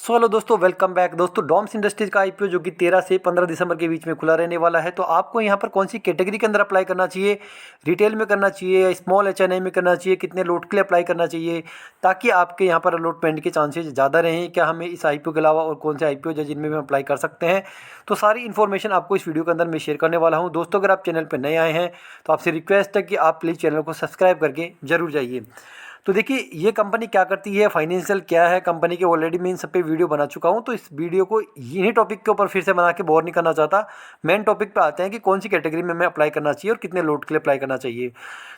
So hello दोस्तों, welcome back. दोस्तों, Doms industries का आईपीओ जो कि 13 से 15 दिसंबर के बीच में खुला रहने वाला है। तो आपको यहाँ पर कौन सी कैटेगरी के अंदर अप्लाई करना चाहिए, रिटेल में करना चाहिए या स्मॉल एचएनआई में करना चाहिए, कितने लोट के लिए अप्लाई करना चाहिए, ताकि आपके यहाँ पर अलॉटमेंट के चांसेस ज़्यादा रहें। क्या हमें इस आईपीओ के अलावा और कौन से आईपीओ है जिनमें हम अप्लाई कर सकते हैं, तो सारी इन्फॉर्मेशन आपको इस वीडियो के अंदर मैं शेयर करने वाला हूँ। दोस्तों, अगर आप चैनल पर नए आए हैं तो आपसे रिक्वेस्ट है कि आप प्लीज़ चैनल को सब्सक्राइब करके जरूर जाइए। तो देखिए, ये कंपनी क्या करती है, फाइनेंशियल क्या है कंपनी के, ऑलरेडी मैं इन सब पे वीडियो बना चुका हूँ। तो इस वीडियो को इन्हीं टॉपिक के ऊपर फिर से बना के बोर नहीं करना चाहता। मेन टॉपिक पे आते हैं कि कौन सी कैटेगरी में हमें अप्लाई करना चाहिए और कितने लोट के लिए अप्लाई करना चाहिए।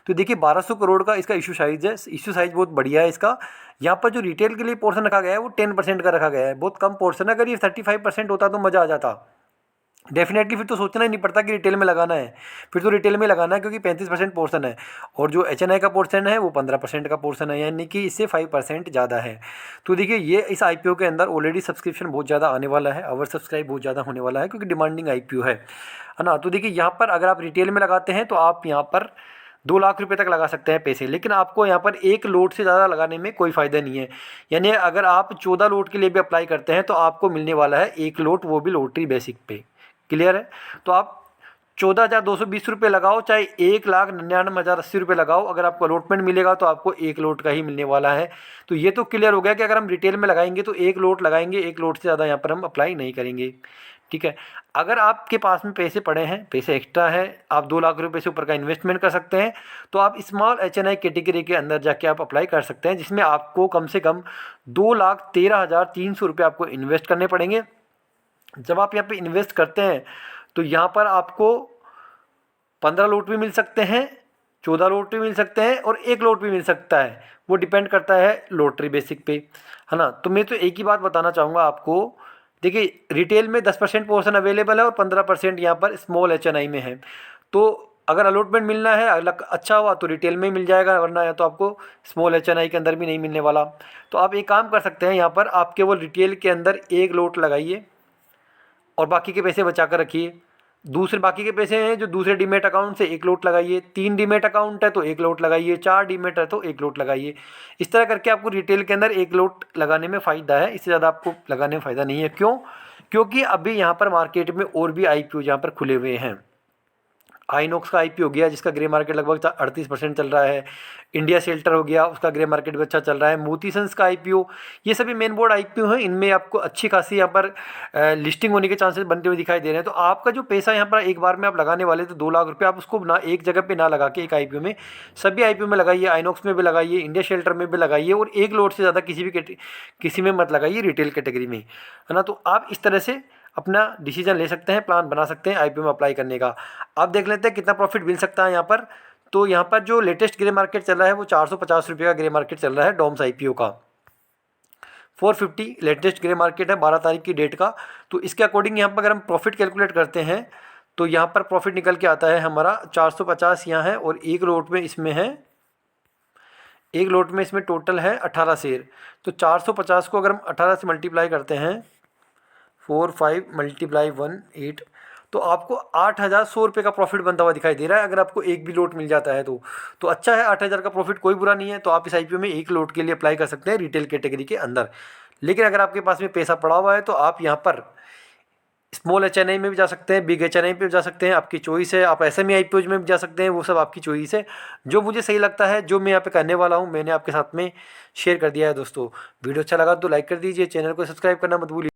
तो देखिए, 1200 करोड़ का इसका इशू साइज है। इशू साइज बहुत बढ़िया है इसका। यहाँ पर जो रिटेल के लिए पोर्सन रखा गया है वो 10% का रखा गया है। बहुत कम पोर्सन है। अगर ये 35% होता तो मज़ा आ जाता डेफिनेटली। फिर तो सोचना ही नहीं पड़ता कि रिटेल में लगाना है, फिर तो रिटेल में लगाना है, क्योंकि 35% पोर्शन है और जो एचएनआई का पोर्शन है वो 15% का पोर्शन है, यानी कि इससे 5% ज़्यादा है। तो देखिए, ये इस आईपीओ के अंदर ऑलरेडी सब्सक्रिप्शन बहुत ज़्यादा आने वाला है, ओवर सब्सक्राइब बहुत ज़्यादा होने वाला है, क्योंकि डिमांडिंग आईपीओ है ना। तो देखिए, यहाँ पर अगर आप रिटेल में लगाते हैं तो आप यहाँ पर 2 लाख रुपए तक लगा सकते हैं पैसे, लेकिन आपको यहाँ पर एक लोट से ज़्यादा लगाने में कोई फ़ायदा नहीं है। यानी अगर आप 14 लोट के लिए भी अप्लाई करते हैं तो आपको मिलने वाला है एक लोट, वो भी लॉटरी बेसिक पे। क्लियर है? तो आप 14,220 रुपये लगाओ, चाहे 1,99,080 रुपये लगाओ, अगर आपको अलॉटमेंट मिलेगा तो आपको एक लोट का ही मिलने वाला है। तो ये तो क्लियर हो गया कि अगर हम रिटेल में लगाएंगे तो एक लोट लगाएंगे, एक लोट से ज़्यादा यहाँ पर हम अप्लाई नहीं करेंगे। ठीक है। अगर आपके पास में पैसे पड़े हैं, पैसे एक्स्ट्रा है, आप 2 लाख रुपए से ऊपर का इन्वेस्टमेंट कर सकते हैं, तो आप स्मॉल एचएनआई कैटेगरी के अंदर जाके आप अप्लाई कर सकते हैं, जिसमें आपको कम से कम 2,13,300 रुपये आपको इन्वेस्ट करने पड़ेंगे। जब आप यहाँ पे इन्वेस्ट करते हैं तो यहाँ पर आपको 15 लोट भी मिल सकते हैं, 14 लोट भी मिल सकते हैं और एक लोट भी मिल सकता है। वो डिपेंड करता है लॉटरी बेसिक पे, है ना। तो मैं तो एक ही बात बताना चाहूँगा आपको। देखिए, रिटेल में 10% पोर्शन अवेलेबल है और 15% यहाँ पर स्मॉल एचएनआई में है। तो अगर अलॉटमेंट मिलना है अलग अच्छा हुआ तो रिटेल में ही मिल जाएगा, वरना या तो आपको स्मॉल एचएनआई के अंदर भी नहीं मिलने वाला। तो आप एक काम कर सकते हैं, यहाँ पर आप केवल रिटेल के अंदर एक लोट लगाइए और बाकी के पैसे बचा कर रखिए। दूसरे बाकी के पैसे हैं जो दूसरे डीमेट अकाउंट से एक लोट लगाइए, 3 डीमेट अकाउंट है तो एक लोट लगाइए, 4 डीमेट है तो एक लोट लगाइए। इस तरह करके आपको रिटेल के अंदर एक लोट लगाने में फ़ायदा है, इससे ज़्यादा आपको लगाने में फ़ायदा नहीं है। क्यों? क्योंकि अभी यहाँ पर मार्केट में और भी आईपीओ यहाँ पर खुले हुए हैं। आइनॉक्स का आईपीओ हो गया, जिसका ग्रे मार्केट लगभग 38% चल रहा है। इंडिया शेल्टर हो गया, उसका ग्रे मार्केट भी अच्छा चल रहा है। मोती सन्स का आईपीओ, ये सभी मेन बोर्ड आईपीओ हैं। इनमें आपको अच्छी खासी यहाँ पर लिस्टिंग होने के चांसेस बनते हुए दिखाई दे रहे हैं। तो आपका जो पैसा यहाँ पर एक बार में आप लगाने वाले थे 2 लाख रुपये, आप उसको ना एक जगह पे ना लगा के एक आईपीओ में, सभी आईपीओ में लगाइए। आइनॉक्स में भी लगाइए, इंडिया शेल्टर में भी लगाइए, और एक लोट से ज़्यादा किसी में मत लगाइए रिटेल कैटेगरी में, है ना। तो आप इस तरह से अपना डिसीजन ले सकते हैं, प्लान बना सकते हैं आईपीओ में अप्लाई करने का। अब देख लेते हैं कितना प्रॉफिट मिल सकता है यहाँ पर। तो यहाँ पर जो लेटेस्ट ग्रे मार्केट चल रहा है वो 450 रुपये का ग्रे मार्केट चल रहा है डॉम्स आईपीओ का। 450 लेटेस्ट ग्रे मार्केट है 12 तारीख की डेट का। तो इसके अकॉर्डिंग यहाँ पर अगर हम प्रॉफिट कैलकुलेट करते हैं तो यहाँ पर प्रॉफिट निकल के आता है हमारा 450 यहाँ है, और एक लोट में इसमें है, एक लोट में इसमें टोटल है 18 शेयर। तो 450 को अगर हम 18 से मल्टीप्लाई करते हैं, 4 5 × 1 8, तो आपको 8,100 रुपये का प्रॉफिट बनता हुआ दिखाई दे रहा है, अगर आपको एक भी लोट मिल जाता है तो अच्छा है। 8,000 का प्रॉफिट कोई बुरा नहीं है। तो आप इस आईपीओ में एक लोट के लिए अप्लाई कर सकते हैं रिटेल कैटेगरी के अंदर। लेकिन अगर आपके पास में पैसा पड़ा हुआ है तो आप यहाँ पर स्मॉल एचएनआई में भी जा सकते हैं, बिग एचएनआई पे भी जा सकते हैं, आपकी चॉइस है। आप एसएमई आईपीओज में भी जा सकते हैं, वो सब आपकी चॉइस है। जो मुझे सही लगता है, जो मैं यहाँ पे करने वाला हूँ, मैंने आपके साथ में शेयर कर दिया है। दोस्तों, वीडियो अच्छा लगा तो लाइक कर दीजिए, चैनल को सब्सक्राइब करना मत भूलिए।